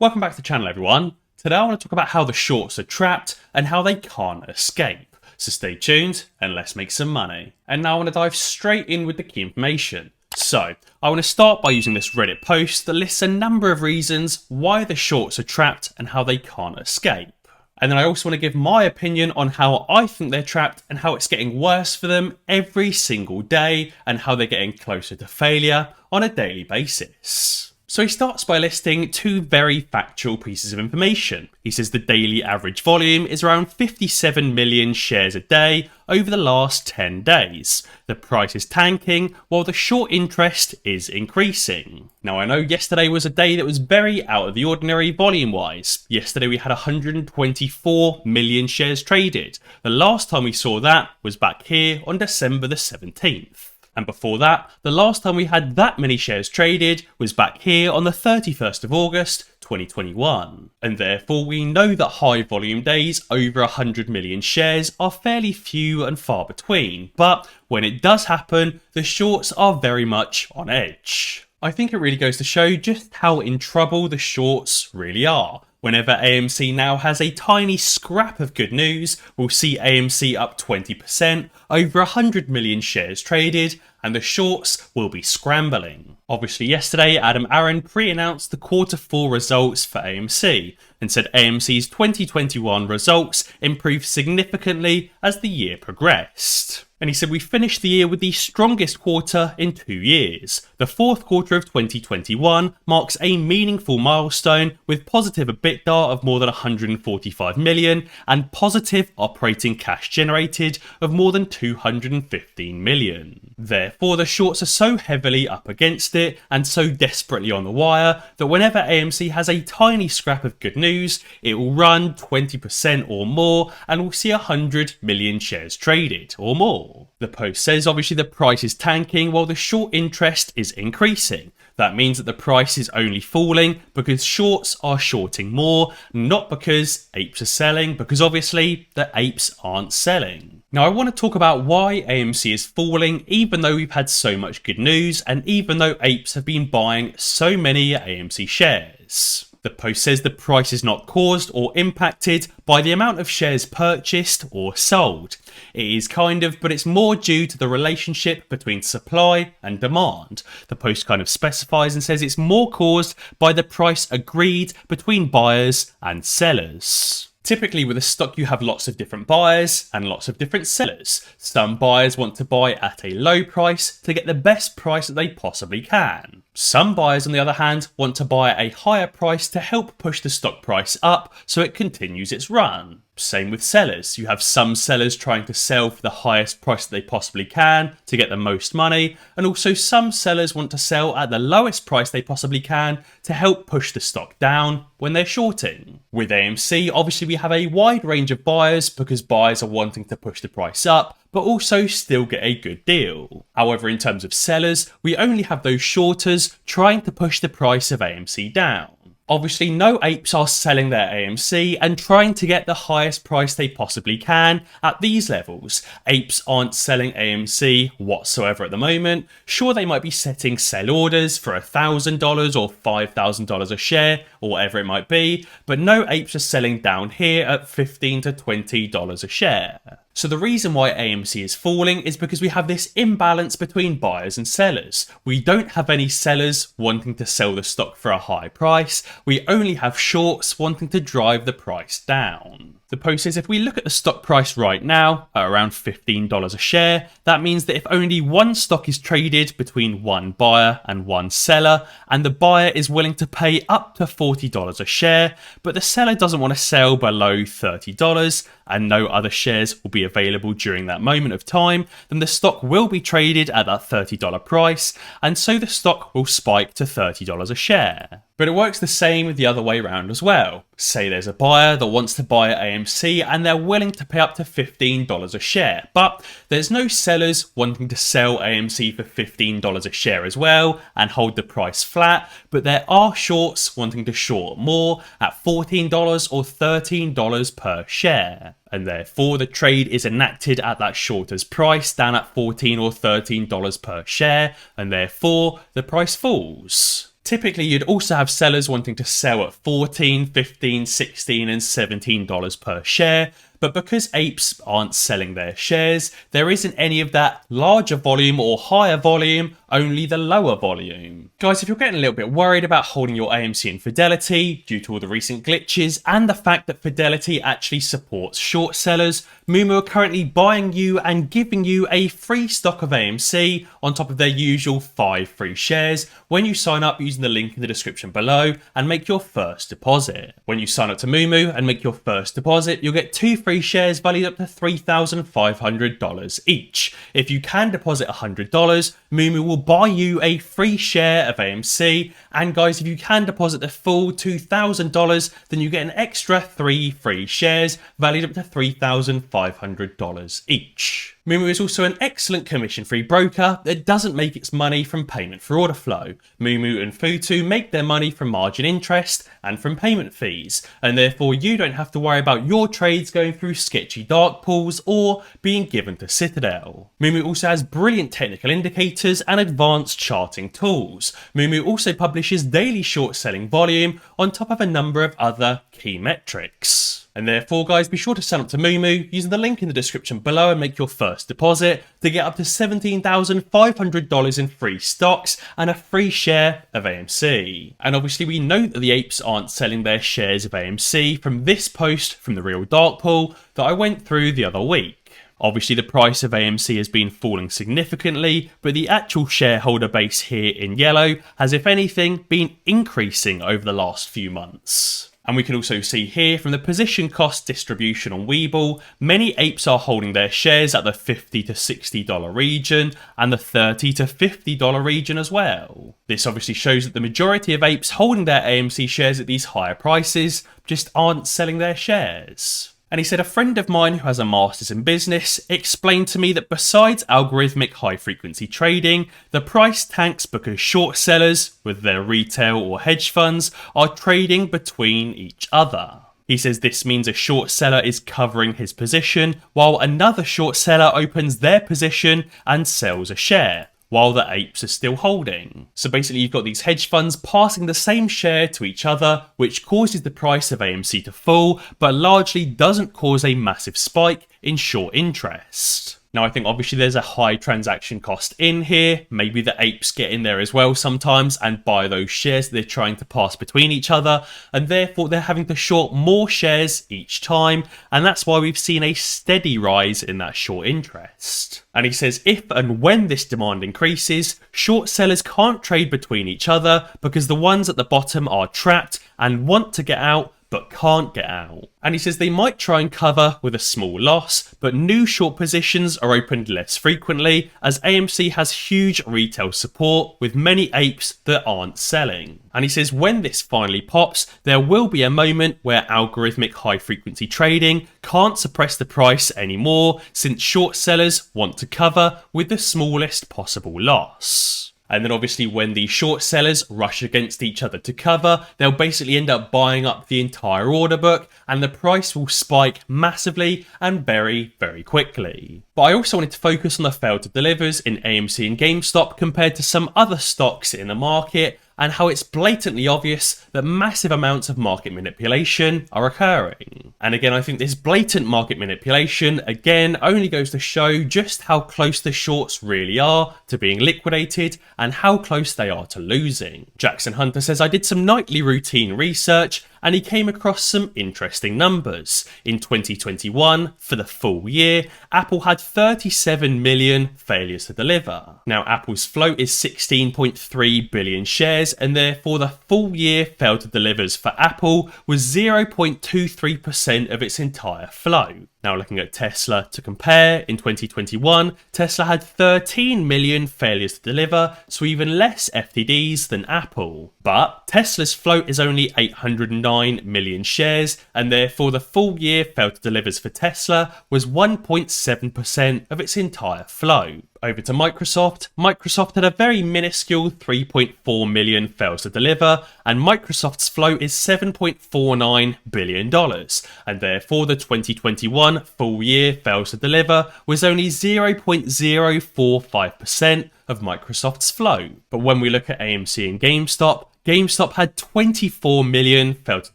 Welcome back to the channel, everyone. Today I want to talk about how the shorts are trapped and how they can't escape. So stay tuned and let's make some money. And now I want to dive straight in with the key information. So I want to start by using this Reddit post that lists a number of reasons why the shorts are trapped and how they can't escape. And then I also want to give my opinion on how I think they're trapped and how it's getting worse for them every single day and how they're getting closer to failure on a daily basis. So he starts by listing two very factual pieces of information. He says the daily average volume is around 57 million shares a day over the last 10 days. The price is tanking while the short interest is increasing. Now I know yesterday was a day that was very out of the ordinary volume wise. Yesterday we had 124 million shares traded. The last time we saw that was back here on December the 17th. And before that, the last time we had that many shares traded was back here on the 31st of August 2021. And therefore we know that high volume days over 100 million shares are fairly few and far between, but when it does happen, the shorts are very much on edge. I think it really goes to show just how in trouble the shorts really are. Whenever AMC now has a tiny scrap of good news, we'll see AMC up 20%, over 100 million shares traded, and the shorts will be scrambling. Obviously yesterday, Adam Aaron pre-announced the Q4 results for AMC, and said AMC's 2021 results improved significantly as the year progressed. And he said we finished the year with the strongest quarter in 2 years. The fourth quarter of 2021 marks a meaningful milestone with positive EBITDA of more than 145 million and positive operating cash generated of more than 215 million. Therefore, the shorts are so heavily up against it and so desperately on the wire that whenever AMC has a tiny scrap of good news, it will run 20% or more and we'll see 100 million shares traded or more. The post says obviously the price is tanking while the short interest is increasing. That means that the price is only falling because shorts are shorting more, not because apes are selling, because obviously the apes aren't selling. Now I want to talk about why AMC is falling even though we've had so much good news and even though apes have been buying so many AMC shares. The post says the price is not caused or impacted by the amount of shares purchased or sold. It is kind of, but it's more due to the relationship between supply and demand. The post kind of specifies and says it's more caused by the price agreed between buyers and sellers. Typically with a stock you have lots of different buyers and lots of different sellers. Some buyers want to buy at a low price to get the best price that they possibly can. Some buyers on the other hand want to buy at a higher price to help push the stock price up so it continues its run. Same with sellers. You have some sellers trying to sell for the highest price that they possibly can to get the most money, and also some sellers want to sell at the lowest price they possibly can to help push the stock down when they're shorting. With AMC, obviously we have a wide range of buyers because buyers are wanting to push the price up, but also still get a good deal. However, in terms of sellers, we only have those shorters trying to push the price of AMC down. Obviously, no apes are selling their AMC and trying to get the highest price they possibly can at these levels. Apes aren't selling AMC whatsoever at the moment. Sure, they might be setting sell orders for $1,000 or $5,000 a share or whatever it might be, but no apes are selling down here at $15 to $20 a share. So the reason why AMC is falling is because we have this imbalance between buyers and sellers. We don't have any sellers wanting to sell the stock for a high price. We only have shorts wanting to drive the price down. The post says if we look at the stock price right now at around $15 a share, that means that if only one stock is traded between one buyer and one seller, and the buyer is willing to pay up to $40 a share, but the seller doesn't want to sell below $30, and no other shares will be available during that moment of time, then the stock will be traded at that $30 price, and so the stock will spike to $30 a share. But it works the same the other way around as well. Say there's a buyer that wants to buy at AMC and they're willing to pay up to $15 a share, but there's no sellers wanting to sell AMC for $15 a share as well and hold the price flat, but there are shorts wanting to short more at $14 or $13 per share. And therefore the trade is enacted at that shorter's price down at $14 or $13 per share, and therefore the price falls. Typically, you'd also have sellers wanting to sell at $14, $15, $16, and $17 per share, but because apes aren't selling their shares, there isn't any of that larger volume or higher volume, only the lower volume. Guys, if you're getting a little bit worried about holding your AMC in Fidelity due to all the recent glitches and the fact that Fidelity actually supports short sellers, Moomoo are currently buying you and giving you a free stock of AMC on top of their usual 5 free shares when you sign up using the link in the description below and make your first deposit. When you sign up to Moomoo and make your first deposit, you'll get 2 free shares valued up to $3,500 each. If you can deposit $100, Moomoo will buy you a free share of AMC, and guys, if you can deposit the full $2,000, then you get an extra 3 free shares valued up to $3,500 each. Moomoo is also an excellent commission-free broker that doesn't make its money from payment for order flow. Moomoo and Futu make their money from margin interest and from payment fees, and therefore you don't have to worry about your trades going through sketchy dark pools or being given to Citadel. Moomoo also has brilliant technical indicators and advanced charting tools. Moomoo also publishes daily short selling volume on top of a number of other key metrics. And therefore, guys, be sure to sign up to Moomoo using the link in the description below and make your first deposit to get up to $17,500 in free stocks and a free share of AMC. And obviously, we know that the apes aren't selling their shares of AMC from this post from the real dark pool that I went through the other week. Obviously, the price of AMC has been falling significantly, but the actual shareholder base here in yellow has, if anything, been increasing over the last few months. And we can also see here from the position cost distribution on Webull, many apes are holding their shares at the $50 to $60 region and the $30 to $50 region as well. This obviously shows that the majority of apes holding their AMC shares at these higher prices just aren't selling their shares. And he said, a friend of mine who has a master's in business explained to me that besides algorithmic high frequency trading, the price tanks because short sellers, with their retail or hedge funds, are trading between each other. He says this means a short seller is covering his position while another short seller opens their position and sells a share, while the apes are still holding. So basically you've got these hedge funds passing the same share to each other, which causes the price of AMC to fall, but largely doesn't cause a massive spike in short interest. Now, I think obviously there's a high transaction cost in here. Maybe the apes get in there as well sometimes and buy those shares that they're trying to pass between each other, and therefore they're having to short more shares each time, and that's why we've seen a steady rise in that short interest. And he says if and when this demand increases, short sellers can't trade between each other because the ones at the bottom are trapped and want to get out but can't get out. And he says they might try and cover with a small loss, but new short positions are opened less frequently as AMC has huge retail support with many apes that aren't selling. And he says when this finally pops, there will be a moment where algorithmic high frequency trading can't suppress the price anymore since short sellers want to cover with the smallest possible loss. And then obviously when the short sellers rush against each other to cover, they'll basically end up buying up the entire order book and the price will spike massively and very, very quickly. But I also wanted to focus on the failed to delivers in AMC and GameStop compared to some other stocks in the market, and how it's blatantly obvious that massive amounts of market manipulation are occurring. And again, I think this blatant market manipulation again only goes to show just how close the shorts really are to being liquidated and how close they are to losing. Jackson Hunter says, I did some nightly routine research and he came across some interesting numbers. In 2021, for the full year, Apple had 37 million failures to deliver. Now, Apple's float is 16.3 billion shares, and therefore the full year failed to delivers for Apple was 0.23% of its entire float. Now, looking at Tesla to compare, in 2021, Tesla had 13 million failures to deliver, so even less FTDs than Apple. But Tesla's float is only 809 million shares, and therefore the full year failed to delivers for Tesla was 1.7% of its entire float. Over to Microsoft. Microsoft had a very minuscule 3.4 million fails to deliver, and Microsoft's float is $7.49 billion, and therefore the 2021 full year fails to deliver was only 0.045% of Microsoft's float. But when we look at AMC and GameStop, GameStop had 24 million failed to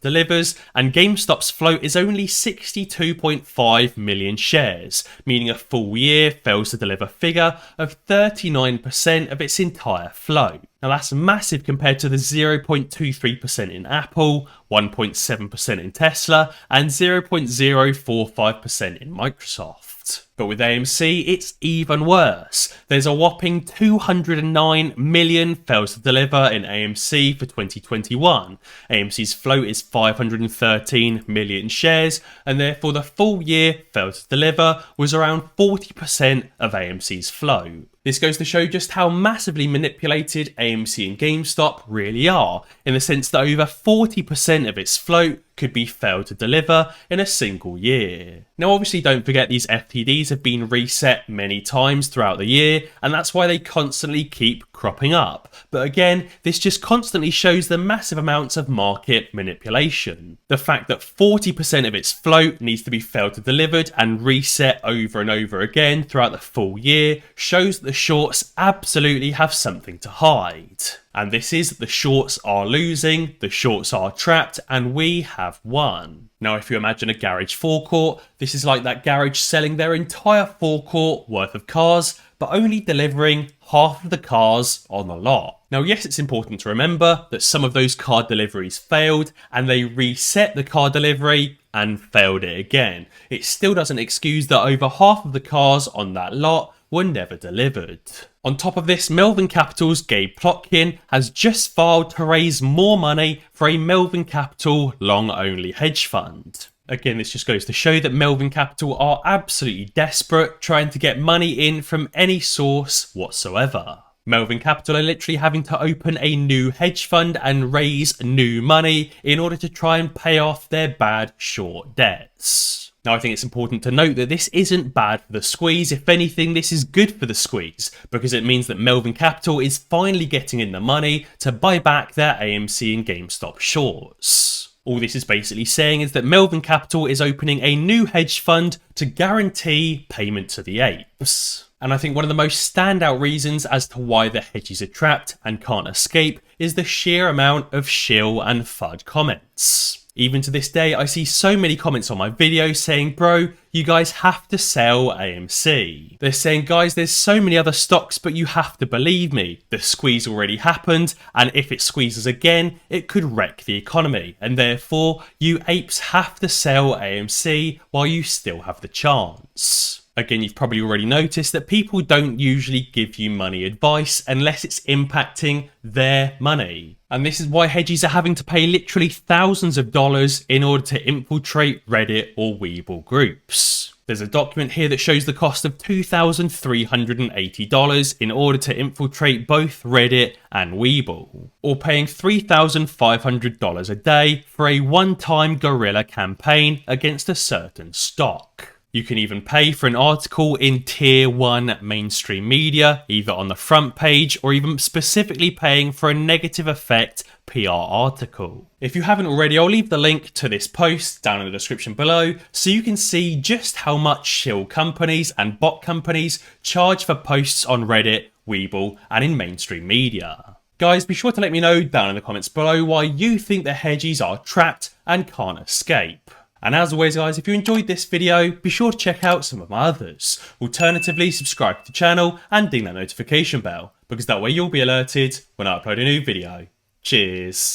delivers, and GameStop's float is only 62.5 million shares, meaning a full year fails to deliver figure of 39% of its entire float. Now that's massive compared to the 0.23% in Apple, 1.7% in Tesla, and 0.045% in Microsoft. But with AMC, it's even worse. There's a whopping 209 million fails to deliver in AMC for 2021. AMC's float is 513 million shares, and therefore the full year failed to deliver was around 40% of AMC's float. This goes to show just how massively manipulated AMC and GameStop really are, in the sense that over 40% of its float could be failed to deliver in a single year. Now obviously don't forget these FTDs have been reset many times throughout the year, and that's why they constantly keep cropping up. But again, this just constantly shows the massive amounts of market manipulation. The fact that 40% of its float needs to be failed to delivered and reset over and over again throughout the full year shows that the shorts absolutely have something to hide. And this is the shorts are losing, the shorts are trapped, and we have won. Now if you imagine a garage forecourt, this is like that garage selling their entire forecourt worth of cars, but only delivering half of the cars on the lot. Now yes, it's important to remember that some of those car deliveries failed, and they reset the car delivery and failed it again. It still doesn't excuse that over half of the cars on that lot were never delivered. On top of this, Melvin Capital's Gabe Plotkin has just filed to raise more money for a Melvin Capital long-only hedge fund. Again, this just goes to show that Melvin Capital are absolutely desperate, trying to get money in from any source whatsoever. Melvin Capital are literally having to open a new hedge fund and raise new money in order to try and pay off their bad short debts. Now I think it's important to note that this isn't bad for the squeeze. If anything, this is good for the squeeze, because it means that Melvin Capital is finally getting in the money to buy back their AMC and GameStop shorts. All this is basically saying is that Melvin Capital is opening a new hedge fund to guarantee payment to the apes. And I think one of the most standout reasons as to why the hedges are trapped and can't escape is the sheer amount of shill and FUD comments. Even to this day, I see so many comments on my video saying, bro, you guys have to sell AMC. They're saying, guys, there's so many other stocks, but you have to believe me. The squeeze already happened, and if it squeezes again, it could wreck the economy. And therefore, you apes have to sell AMC while you still have the chance. Again, you've probably already noticed that people don't usually give you money advice unless it's impacting their money. And this is why hedges are having to pay literally thousands of dollars in order to infiltrate Reddit or Webull groups. There's a document here that shows the cost of $2,380 in order to infiltrate both Reddit and Webull, or paying $3,500 a day for a one-time guerrilla campaign against a certain stock. You can even pay for an article in tier 1 mainstream media, either on the front page or even specifically paying for a negative effect PR article. If you haven't already, I'll leave the link to this post down in the description below so you can see just how much shill companies and bot companies charge for posts on Reddit, Webull, and in mainstream media. Guys, be sure to let me know down in the comments below why you think the hedges are trapped and can't escape. And as always guys, if you enjoyed this video, be sure to check out some of my others. Alternatively, subscribe to the channel and ding that notification bell, because that way you'll be alerted when I upload a new video. Cheers.